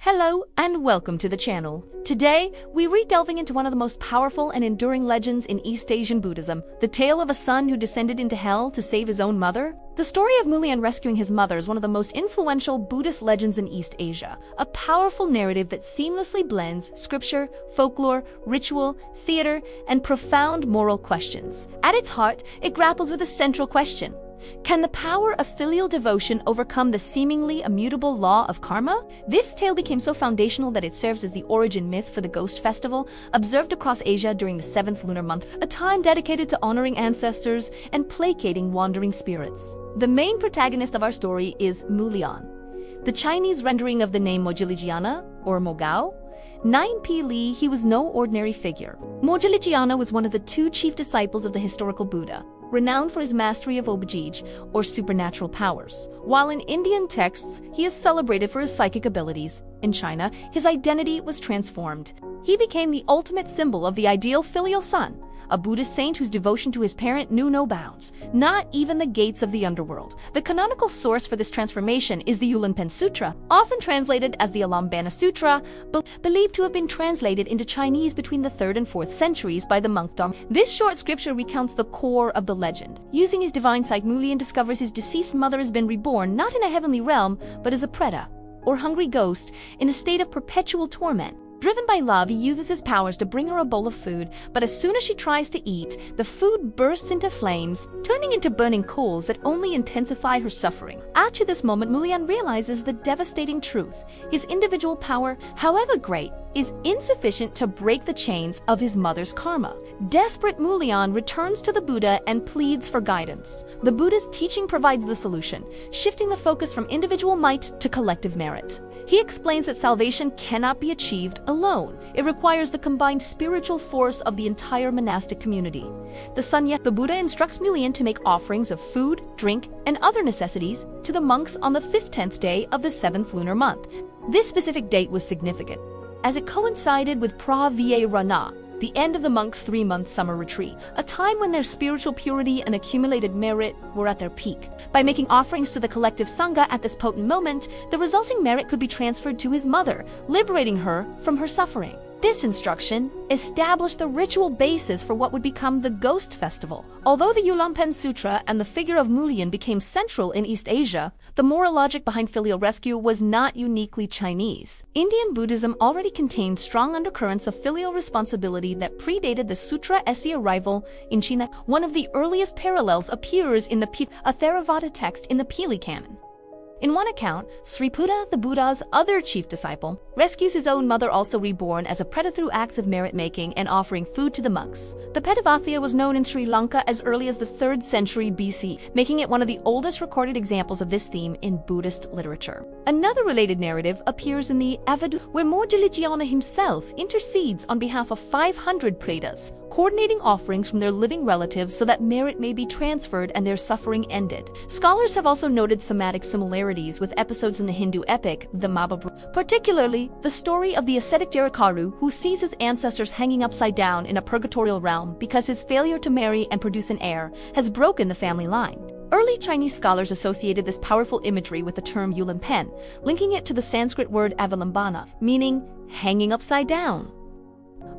Hello and welcome to the channel. Today, we re-delving into one of the most powerful and enduring legends in East Asian Buddhism, the tale of a son who descended into hell to save his own mother. The story of Mulian rescuing his mother is one of the most influential Buddhist legends in East Asia, a powerful narrative that seamlessly blends scripture, folklore, ritual, theater, and profound moral questions. At its heart, it grapples with a central question. Can the power of filial devotion overcome the seemingly immutable law of karma? This tale became so foundational that it serves as the origin myth for the Ghost Festival, observed across Asia during the 7th lunar month, a time dedicated to honoring ancestors and placating wandering spirits. The main protagonist of our story is Mulian. The Chinese rendering of the name Maudgalyāyana, or Mogao. 9P Li, he was no ordinary figure. Maudgalyāyana was one of the two chief disciples of the historical Buddha, renowned for his mastery of Avīci, or supernatural powers. While in Indian texts, he is celebrated for his psychic abilities, in China, his identity was transformed. He became the ultimate symbol of the ideal filial son, a Buddhist saint whose devotion to his parent knew no bounds, not even the gates of the underworld. The canonical source for this transformation is the Yulanpen Sutra, often translated as the Ullambana Sutra, believed to have been translated into Chinese between the 3rd and 4th centuries by the monk Dong. This short scripture recounts the core of the legend. Using his divine sight, Mulian discovers his deceased mother has been reborn not in a heavenly realm, but as a preta, or hungry ghost, in a state of perpetual torment. Driven by love, he uses his powers to bring her a bowl of food, but as soon as she tries to eat, the food bursts into flames, turning into burning coals that only intensify her suffering. After this moment, Mulian realizes the devastating truth. His individual power, however great, is insufficient to break the chains of his mother's karma. Desperate, Mulian returns to the Buddha and pleads for guidance. The Buddha's teaching provides the solution, shifting the focus from individual might to collective merit. He explains that salvation cannot be achieved alone. It requires the combined spiritual force of the entire monastic community. The Buddha instructs Mulian to make offerings of food, drink, and other necessities to the monks on the 10th day of the 7th lunar month. This specific date was significant, as it coincided with Pravīci, the end of the monks' 3-month summer retreat, a time when their spiritual purity and accumulated merit were at their peak. By making offerings to the collective Sangha at this potent moment, the resulting merit could be transferred to his mother, liberating her from her suffering. This instruction established the ritual basis for what would become the Ghost Festival. Although the Yulanpen Sutra and the figure of Mulian became central in East Asia, the moral logic behind filial rescue was not uniquely Chinese. Indian Buddhism already contained strong undercurrents of filial responsibility that predated the Sutra-esque arrival in China. One of the earliest parallels appears in a Theravada text in the Pali Canon. In one account, Sriputa, the Buddha's other chief disciple, rescues his own mother, also reborn, as a preta through acts of merit-making and offering food to the monks. The Petavathya was known in Sri Lanka as early as the 3rd century BC, making it one of the oldest recorded examples of this theme in Buddhist literature. Another related narrative appears in the Avīci, where Maudgalyāyana himself intercedes on behalf of 500 pretas, coordinating offerings from their living relatives so that merit may be transferred and their suffering ended. Scholars have also noted thematic similarities with episodes in the Hindu epic, the Mahabharata, particularly the story of the ascetic Jarakaru, who sees his ancestors hanging upside down in a purgatorial realm because his failure to marry and produce an heir has broken the family line. Early Chinese scholars associated this powerful imagery with the term Yulanpen, linking it to the Sanskrit word Ullambana, meaning hanging upside down.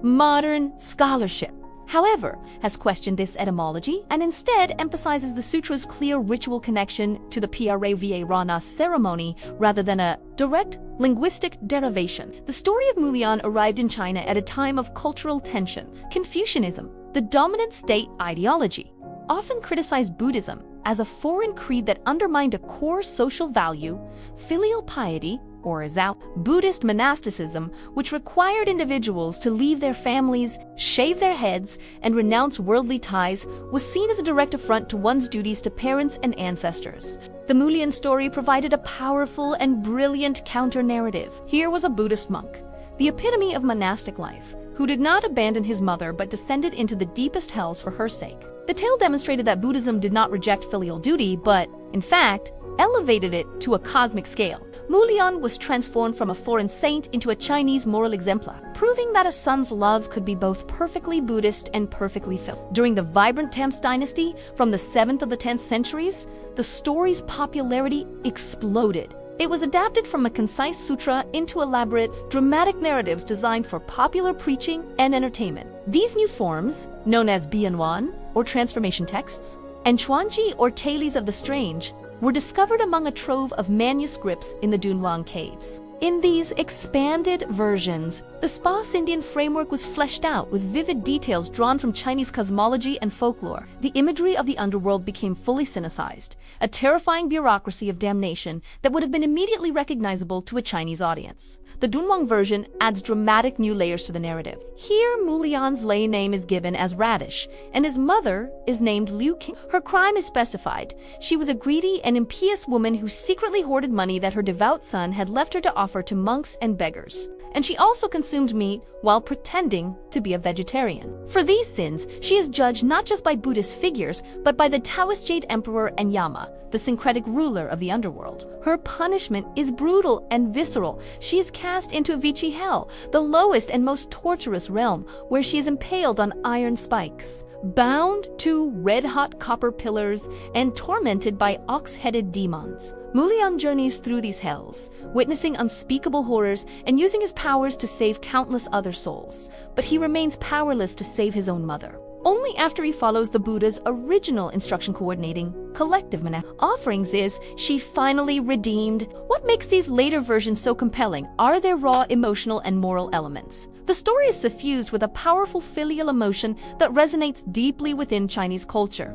Modern scholarship, however, has questioned this etymology and instead emphasizes the sutra's clear ritual connection to the Pravīci ceremony rather than a direct linguistic derivation. The story of Mulian arrived in China at a time of cultural tension. Confucianism, the dominant state ideology, often criticized Buddhism as a foreign creed that undermined a core social value, filial piety, or Zao, Buddhist monasticism, which required individuals to leave their families, shave their heads, and renounce worldly ties, was seen as a direct affront to one's duties to parents and ancestors. The Mulian story provided a powerful and brilliant counter-narrative. Here was a Buddhist monk, the epitome of monastic life, who did not abandon his mother but descended into the deepest hells for her sake. The tale demonstrated that Buddhism did not reject filial duty, but, in fact, elevated it to a cosmic scale. Mulian was transformed from a foreign saint into a Chinese moral exemplar, proving that a son's love could be both perfectly Buddhist and perfectly filial. During the vibrant Tam's dynasty, from the 7th to the 10th centuries, the story's popularity exploded. It was adapted from a concise sutra into elaborate, dramatic narratives designed for popular preaching and entertainment. These new forms, known as bianwan, or transformation texts, and chuanji, or tales of the strange, were discovered among a trove of manuscripts in the Dunhuang caves. In these expanded versions, the sparse Indian framework was fleshed out with vivid details drawn from Chinese cosmology and folklore. The imagery of the underworld became fully sinicized, a terrifying bureaucracy of damnation that would have been immediately recognizable to a Chinese audience. The Dunhuang version adds dramatic new layers to the narrative. Here, Mulian's lay name is given as Radish, and his mother is named Liu King. Her crime is specified. She was a greedy and impious woman who secretly hoarded money that her devout son had left her to offer to monks and beggars. And she also consumed meat while pretending to be a vegetarian. For these sins, she is judged not just by Buddhist figures, but by the Taoist Jade Emperor and Yama, the syncretic ruler of the underworld. Her punishment is brutal and visceral. She is cast into Avīci Hell, the lowest and most torturous realm, where she is impaled on iron spikes, bound to red-hot copper pillars, and tormented by ox-headed demons. Mulian journeys through these hells, witnessing unspeakable horrors and using his powers to save countless other souls. But he remains powerless to save his own mother. Only after he follows the Buddha's original instruction coordinating collective monastic offerings is she finally redeemed. What makes these later versions so compelling are their raw emotional and moral elements. The story is suffused with a powerful filial emotion that resonates deeply within Chinese culture.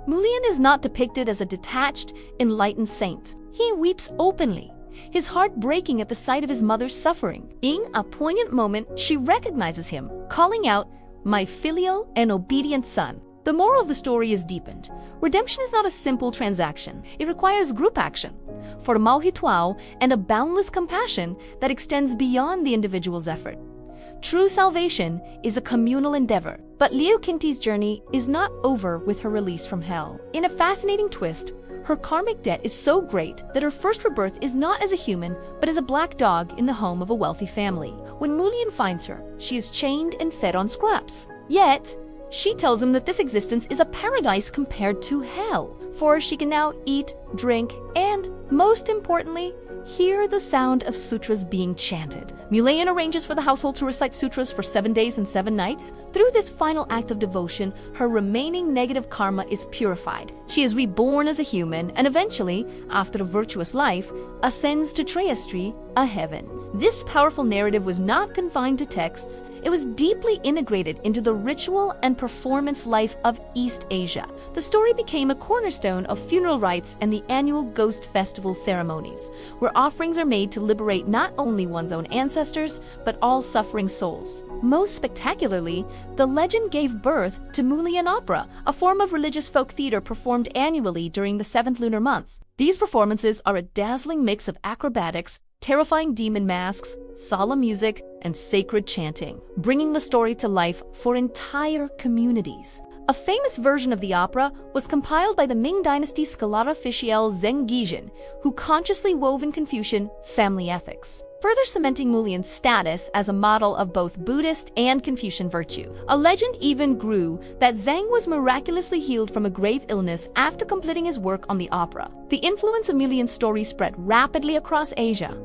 Mulian is not depicted as a detached, enlightened saint. He weeps openly, his heart breaking at the sight of his mother's suffering. In a poignant moment, she recognizes him, calling out, "My filial and obedient son." The moral of the story is deepened. Redemption is not a simple transaction. It requires group action, formal and a boundless compassion that extends beyond the individual's effort. True salvation is a communal endeavor, but Liu Qingti's journey is not over with her release from hell. In a fascinating twist, her karmic debt is so great that her first rebirth is not as a human, but as a black dog in the home of a wealthy family. When Mulian finds her, she is chained and fed on scraps. Yet, she tells him that this existence is a paradise compared to hell, for she can now eat, drink, and, most importantly, hear the sound of sutras being chanted. Mulian arranges for the household to recite sutras for 7 days and 7 nights. Through this final act of devotion, her remaining negative karma is purified. She is reborn as a human and eventually, after a virtuous life, ascends to Trayastri, a heaven. This powerful narrative was not confined to texts. It was deeply integrated into the ritual and performance life of East Asia. The story became a cornerstone of funeral rites and the annual ghost festival ceremonies, where offerings are made to liberate not only one's own ancestors, but all suffering souls. Most spectacularly, the legend gave birth to Mulian opera, a form of religious folk theater performed annually during the 7th lunar month. These performances are a dazzling mix of acrobatics, terrifying demon masks, solemn music, and sacred chanting, bringing the story to life for entire communities. A famous version of the opera was compiled by the Ming Dynasty scholar official Zheng Guizhen, who consciously wove in Confucian family ethics, further cementing Mulian's status as a model of both Buddhist and Confucian virtue. A legend even grew that Zheng was miraculously healed from a grave illness after completing his work on the opera. The influence of Mulian's story spread rapidly across Asia.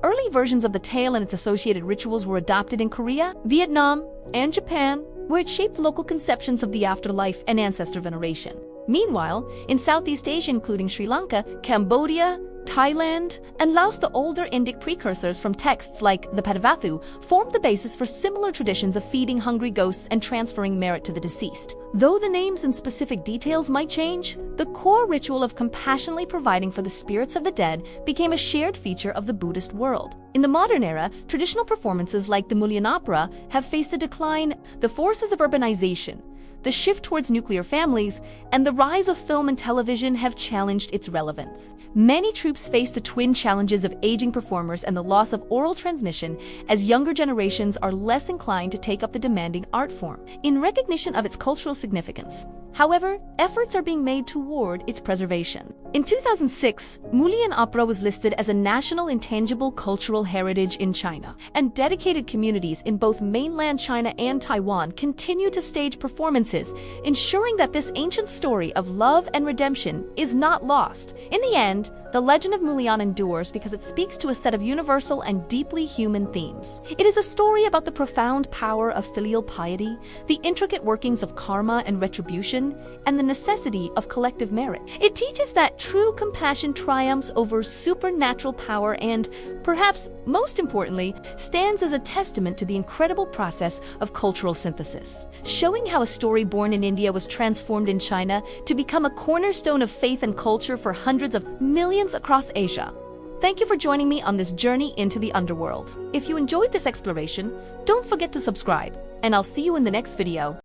Early versions of the tale and its associated rituals were adopted in Korea, Vietnam, and Japan, where it shaped local conceptions of the afterlife and ancestor veneration. Meanwhile, in Southeast Asia, including Sri Lanka, Cambodia, Thailand, and Laos, the older Indic precursors from texts like the Padavathu formed the basis for similar traditions of feeding hungry ghosts and transferring merit to the deceased. Though the names and specific details might change, the core ritual of compassionately providing for the spirits of the dead became a shared feature of the Buddhist world. In the modern era, traditional performances like the Mulian opera have faced a decline. The forces of urbanization, the shift towards nuclear families, and the rise of film and television have challenged its relevance. Many troupes face the twin challenges of aging performers and the loss of oral transmission, as younger generations are less inclined to take up the demanding art form. In recognition of its cultural significance, however, efforts are being made toward its preservation. In 2006, Mulian opera was listed as a national intangible cultural heritage in China, and dedicated communities in both mainland China and Taiwan continue to stage performances, ensuring that this ancient story of love and redemption is not lost. In the end, The legend of Mulian endures because it speaks to a set of universal and deeply human themes. It is a story about the profound power of filial piety, the intricate workings of karma and retribution, and the necessity of collective merit. It teaches that true compassion triumphs over supernatural power and, perhaps most importantly, stands as a testament to the incredible process of cultural synthesis, showing how a story born in India was transformed in China to become a cornerstone of faith and culture for hundreds of millions across Asia. Thank you for joining me on this journey into the underworld. If you enjoyed this exploration, don't forget to subscribe, and I'll see you in the next video.